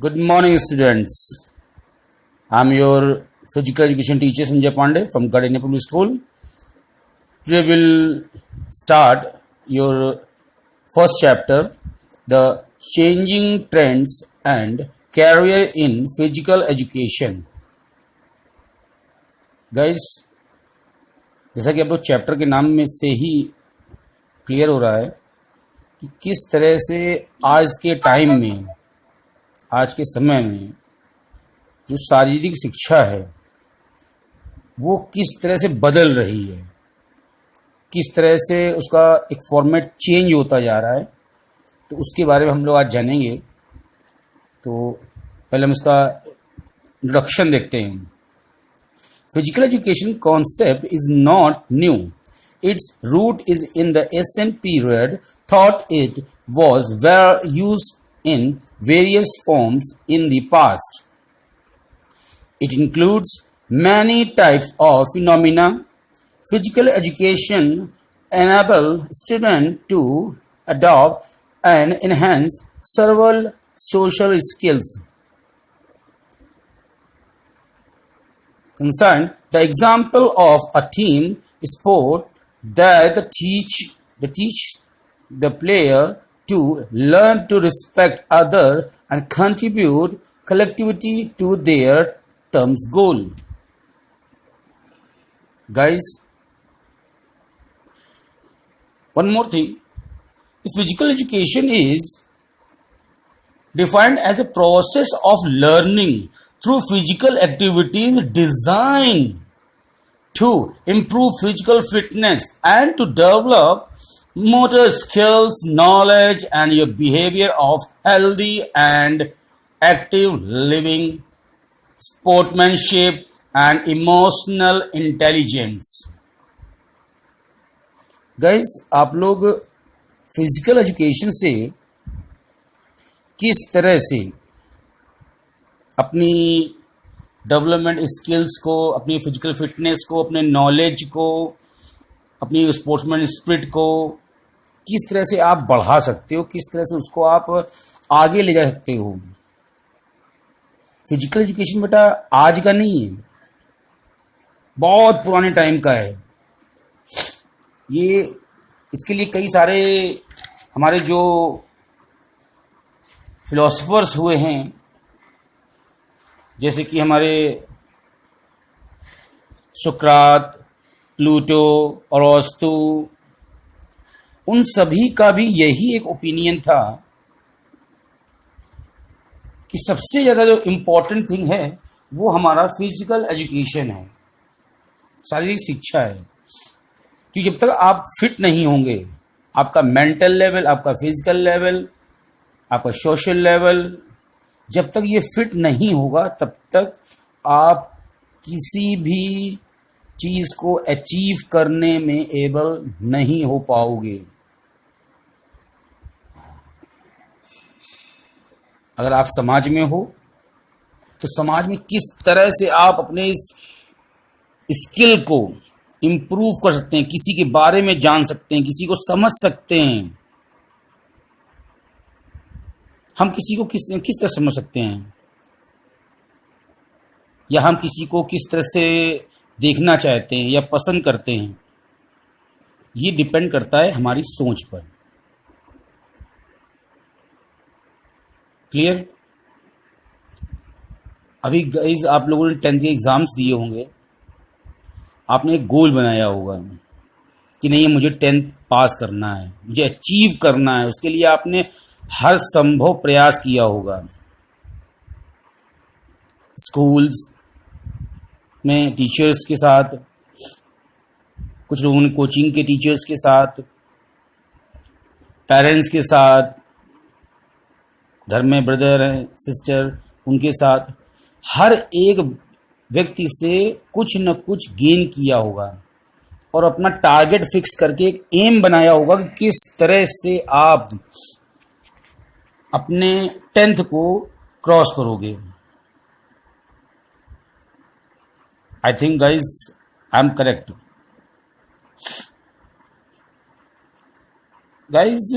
Good morning, students. I'm your physical education teacher Sanjay Pandey from Gardenia Public School. Today we'll start your first chapter, the changing trends and career in physical education. Guys, जैसा कि आप लोग chapter के नाम में से ही clear हो रहा है कि किस तरह से आज के टाइम में, आज के समय में जो शारीरिक शिक्षा है वो किस तरह से बदल रही है, किस तरह से उसका एक फॉर्मेट चेंज होता जा रहा है, तो उसके बारे में हम लोग आज जानेंगे। तो पहले हम इसका इंट्रोडक्शन देखते हैं। Physical education concept is not new. Its root is in the ancient period. Thought it was were used in various forms in the past. It includes many types of phenomena. Physical education enables students to adopt and enhance several social skills. Concern the example of a team sport that teach the player to learn to respect other and contribute collectivity to their terms goal. Guys, one more thing. Physical education is defined as a process of learning through physical activities designed to improve physical fitness and to develop motor skills, knowledge, and your behavior of healthy and active living, sportsmanship, and emotional intelligence. Guys, आप लोग physical education से किस तरह से अपनी development skills को, अपनी physical fitness को, अपने नॉलेज को, अपनी स्पोर्ट्समैन स्पिरिट को किस तरह से आप बढ़ा सकते हो, किस तरह से उसको आप आगे ले जा सकते हो। फिजिकल एजुकेशन बेटा आज का नहीं है, बहुत पुराने टाइम का है ये। इसके लिए कई सारे हमारे जो फिलोसफर्स हुए हैं, जैसे कि हमारे सुकरात, प्लूटो, अरस्तु, उन सभी का भी यही एक ओपिनियन था कि सबसे ज़्यादा जो इम्पोर्टेंट थिंग है वो हमारा फिजिकल एजुकेशन है, शारीरिक शिक्षा है। क्योंकि जब तक आप फिट नहीं होंगे, आपका मेंटल लेवल, आपका फिजिकल लेवल, आपका सोशल लेवल, जब तक ये फिट नहीं होगा तब तक आप किसी भी चीज़ को अचीव करने में एबल नहीं हो पाओगे। अगर आप समाज में हो तो समाज में किस तरह से आप अपने इस स्किल को इम्प्रूव कर सकते हैं, किसी के बारे में जान सकते हैं, किसी को समझ सकते हैं। हम किसी को किस तरह समझ सकते हैं, या हम किसी को किस तरह से देखना चाहते हैं या पसंद करते हैं, ये डिपेंड करता है हमारी सोच पर। क्लियर? अभी गाइस आप लोगों ने 10th के एग्जाम्स दिए होंगे, आपने एक गोल बनाया होगा कि नहीं मुझे 10th पास करना है, मुझे अचीव करना है। उसके लिए आपने हर संभव प्रयास किया होगा। स्कूल्स में टीचर्स के साथ, कुछ लोगों ने कोचिंग के टीचर्स के साथ, पेरेंट्स के साथ, घर में ब्रदर हैं, सिस्टर, उनके साथ, हर एक व्यक्ति से कुछ न कुछ गेन किया होगा और अपना टारगेट फिक्स करके एक एम बनाया होगा कि किस तरह से आप अपने 10th को क्रॉस करोगे। I think guys I am correct. Guys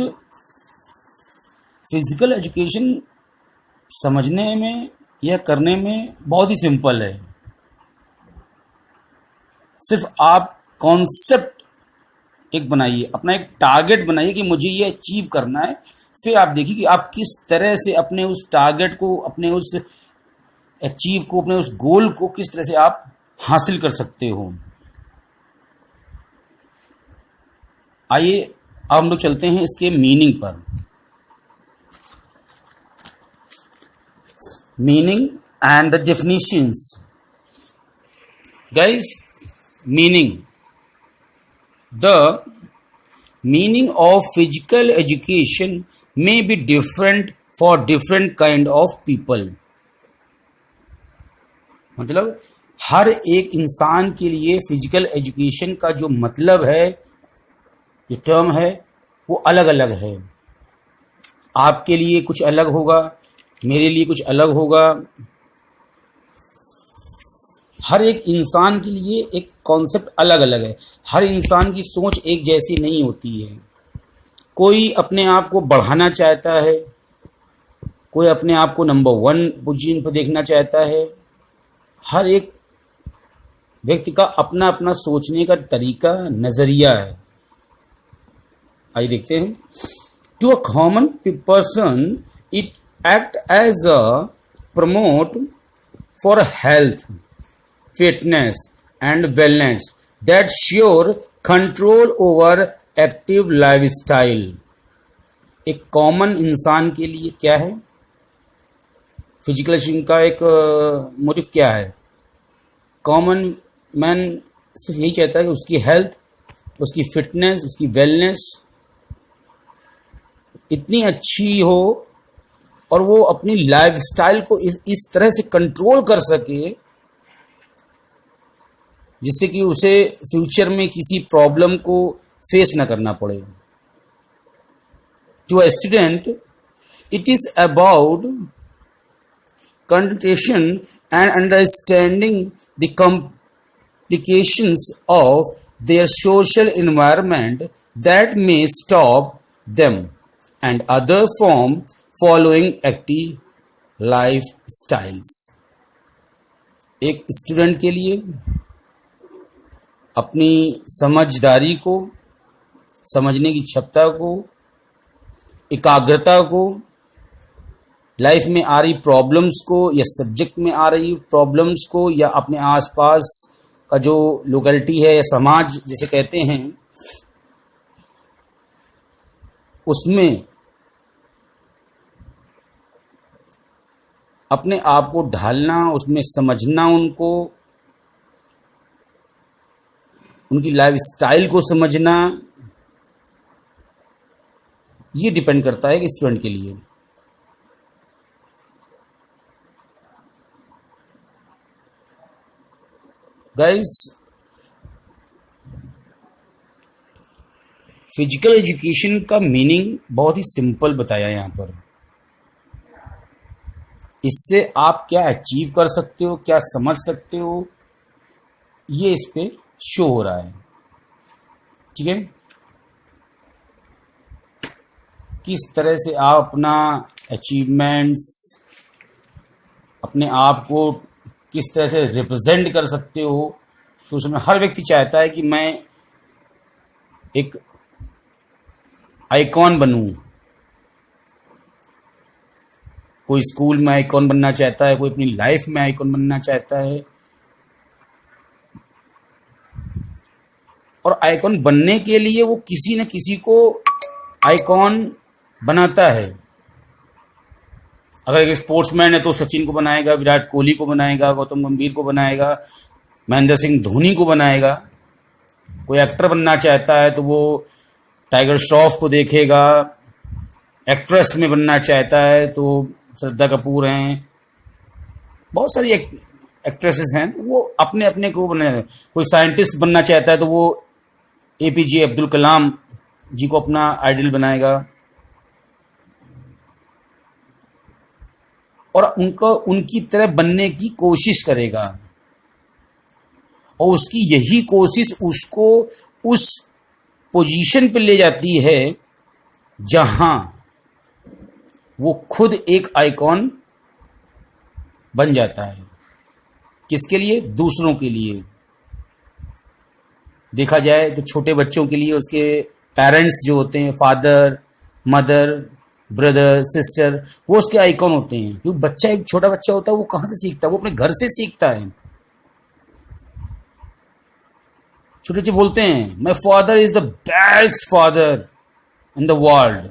physical education समझने में या करने में बहुत ही सिंपल है। सिर्फ आप कॉन्सेप्ट एक बनाइए, अपना एक टारगेट बनाइए कि मुझे ये अचीव करना है। फिर आप देखिए कि आप किस तरह से अपने उस टारगेट को, अपने उस अचीव को, अपने उस गोल को किस तरह से आप हासिल कर सकते हो। आइए अब हम लोग चलते हैं इसके मीनिंग पर। Meaning and the definitions. Guys, meaning, the meaning of physical education may be different for different kind of people। मतलब हर एक इंसान के लिए फिजिकल एजुकेशन का जो मतलब है, जो टर्म है, वो अलग अलग है। आपके लिए कुछ अलग होगा, मेरे लिए कुछ अलग होगा। हर एक इंसान के लिए एक कॉन्सेप्ट अलग अलग है। हर इंसान की सोच एक जैसी नहीं होती है। कोई अपने आप को बढ़ाना चाहता है, कोई अपने आप को नंबर 1 पोजीशन पर देखना चाहता है। हर एक व्यक्ति का अपना अपना सोचने का तरीका, नजरिया है। आइए देखते हैं। To a common person it act as a promote for health, fitness and wellness that sure control over active lifestyle. एक कॉमन इंसान के लिए क्या है फिजिकल एजुकेशन का एक मोटिव क्या है? कॉमन मैन सिर्फ यही चाहता है कि उसकी हेल्थ, उसकी फिटनेस, उसकी वेलनेस इतनी अच्छी हो और वो अपनी लाइफस्टाइल को इस तरह से कंट्रोल कर सके जिससे कि उसे फ्यूचर में किसी प्रॉब्लम को फेस न करना पड़े। To a student it is about concentration and understanding the complications of their social environment that may stop them and other from following active lifestyles। एक स्टूडेंट के लिए अपनी समझदारी को, समझने की क्षमता को, एकाग्रता को, लाइफ में आ रही प्रॉब्लम्स को या सब्जेक्ट में आ रही प्रॉब्लम्स को या अपने आसपास का जो लोकेलिटी है या समाज जिसे कहते हैं, उसमें अपने आप को ढालना, उसमें समझना, उनकी लाइफ स्टाइल को समझना, ये डिपेंड करता है कि स्टूडेंट के लिए। गाइस, फिजिकल एजुकेशन का मीनिंग बहुत ही सिंपल बताया यहां पर। इससे आप क्या अचीव कर सकते हो, क्या समझ सकते हो, ये इस पे शो हो रहा है। ठीक है, किस तरह से आप अपना अचीवमेंट्स, अपने आप को किस तरह से रिप्रेजेंट कर सकते हो। तो उसमें हर व्यक्ति चाहता है कि मैं एक आइकॉन बनूं। कोई स्कूल में आइकॉन बनना चाहता है, कोई अपनी लाइफ में आइकॉन बनना चाहता है। और आइकॉन बनने के लिए वो किसी न किसी को आइकॉन बनाता है। अगर एक स्पोर्ट्समैन है तो सचिन को बनाएगा, विराट कोहली को बनाएगा, गौतम गंभीर को बनाएगा, महेंद्र सिंह धोनी को बनाएगा। कोई एक्टर बनना चाहता है तो वो टाइगर श्रॉफ को देखेगा। एक्ट्रेस में बनना चाहता है तो श्रद्धा कपूर हैं, बहुत सारी एक्ट्रेसेस हैं, वो अपने अपने को बनाए। कोई साइंटिस्ट बनना चाहता है तो वो APJ अब्दुल कलाम जी को अपना आइडल बनाएगा और उनकी तरह बनने की कोशिश करेगा। और उसकी यही कोशिश उसको उस पोजीशन पे ले जाती है जहां वो खुद एक आइकॉन बन जाता है। किसके लिए? दूसरों के लिए। देखा जाए तो छोटे बच्चों के लिए उसके पेरेंट्स जो होते हैं, फादर, मदर, ब्रदर, सिस्टर, वो उसके आइकॉन होते हैं। क्योंकि बच्चा, एक छोटा बच्चा होता है, वो कहाँ से सीखता है? वो अपने घर से सीखता है। छोटे बच्चे बोलते हैं, my father is the best father in the world.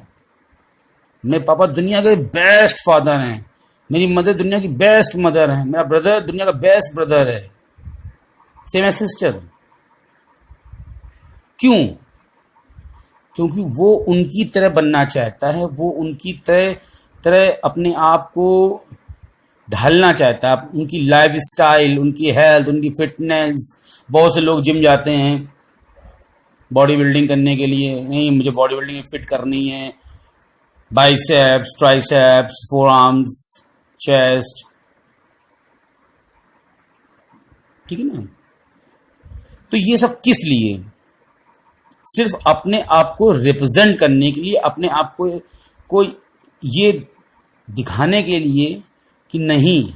मेरे पापा दुनिया के बेस्ट फादर हैं, मेरी मदर दुनिया की बेस्ट मदर है, मेरा ब्रदर दुनिया का बेस्ट ब्रदर है, सेम एज सिस्टर। क्यों? क्योंकि वो उनकी तरह बनना चाहता है, वो उनकी तरह तरह अपने आप को ढालना चाहता है, उनकी लाइफ स्टाइल, उनकी हेल्थ, उनकी फिटनेस। बहुत से लोग जिम जाते हैं बॉडी बिल्डिंग करने के लिए। नहीं, मुझे बॉडी बिल्डिंग फिट करनी है, biceps, triceps, four arms, chest, ठीक है ना? तो ये सब किस लिए? सिर्फ अपने आप को रिप्रेजेंट करने के लिए, अपने आप को ये दिखाने के लिए कि नहीं,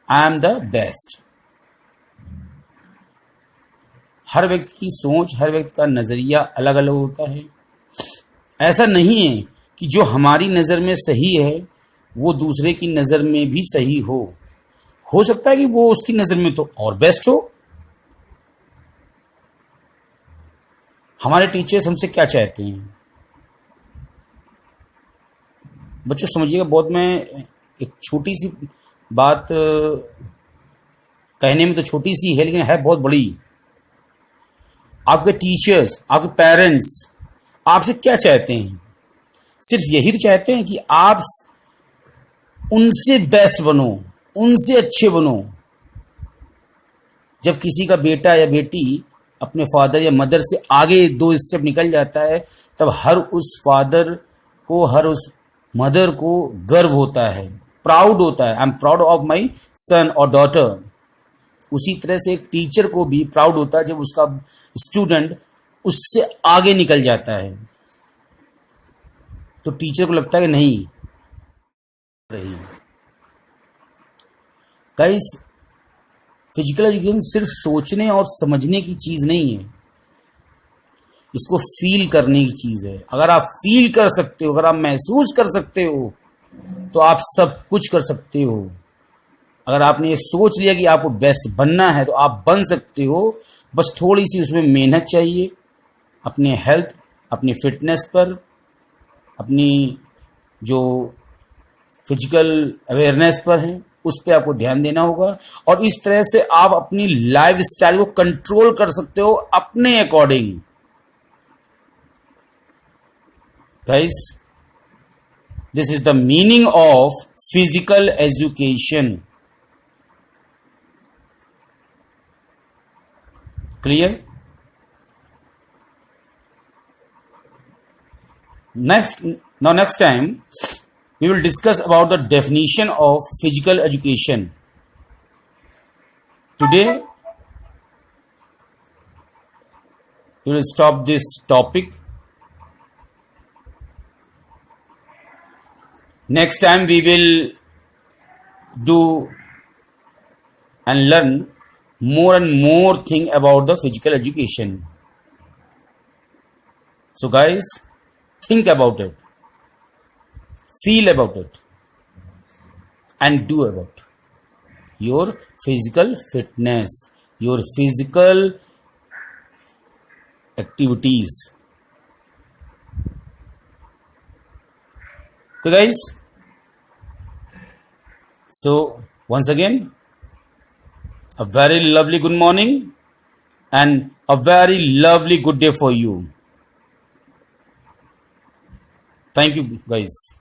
आई एम द बेस्ट। हर व्यक्ति की सोच, हर व्यक्ति का नजरिया अलग अलग होता है। ऐसा नहीं है कि जो हमारी नजर में सही है वो दूसरे की नजर में भी सही हो सकता है कि वो उसकी नजर में तो और बेस्ट हो। हमारे टीचर्स हमसे क्या चाहते हैं? बच्चों समझिएगा, बहुत मैं एक छोटी सी बात कहने में तो छोटी सी है, लेकिन है बहुत बड़ी। आपके टीचर्स, आपके पेरेंट्स आपसे क्या चाहते हैं? सिर्फ यही तो चाहते हैं कि आप उनसे बेस्ट बनो, उनसे अच्छे बनो। जब किसी का बेटा या बेटी अपने फादर या मदर से आगे 2 स्टेप निकल जाता है, तब हर उस फादर को, हर उस मदर को गर्व होता है, प्राउड होता है। I am proud of my son और डॉटर। उसी तरह से एक टीचर को भी प्राउड होता है जब उसका स्टूडेंट उससे आगे निकल जाता है। तो टीचर को लगता है कि नहीं रही। गाइस, फिजिकल एजुकेशन सिर्फ सोचने और समझने की चीज नहीं है, इसको फील करने की चीज है। अगर आप फील कर सकते हो, अगर आप महसूस कर सकते हो, तो आप सब कुछ कर सकते हो। अगर आपने ये सोच लिया कि आपको बेस्ट बनना है, तो आप बन सकते हो। बस थोड़ी सी उसमें मेहनत चाहिए, अपने हेल्थ, अपनी फिटनेस पर, अपनी जो फिजिकल अवेयरनेस पर है, उस पर आपको ध्यान देना होगा। और इस तरह से आप अपनी लाइफ स्टाइल को कंट्रोल कर सकते हो अपने according. Guys, this is the meaning of physical education. Clear? Next time we will discuss about the definition of physical education. Today we will stop this topic. Next time we will do and learn more and more thing about the physical education. So guys, think about it, feel about it, and do about your physical fitness, your physical activities. Okay guys, so once again, a very lovely good morning and a very lovely good day for you. Thank you guys.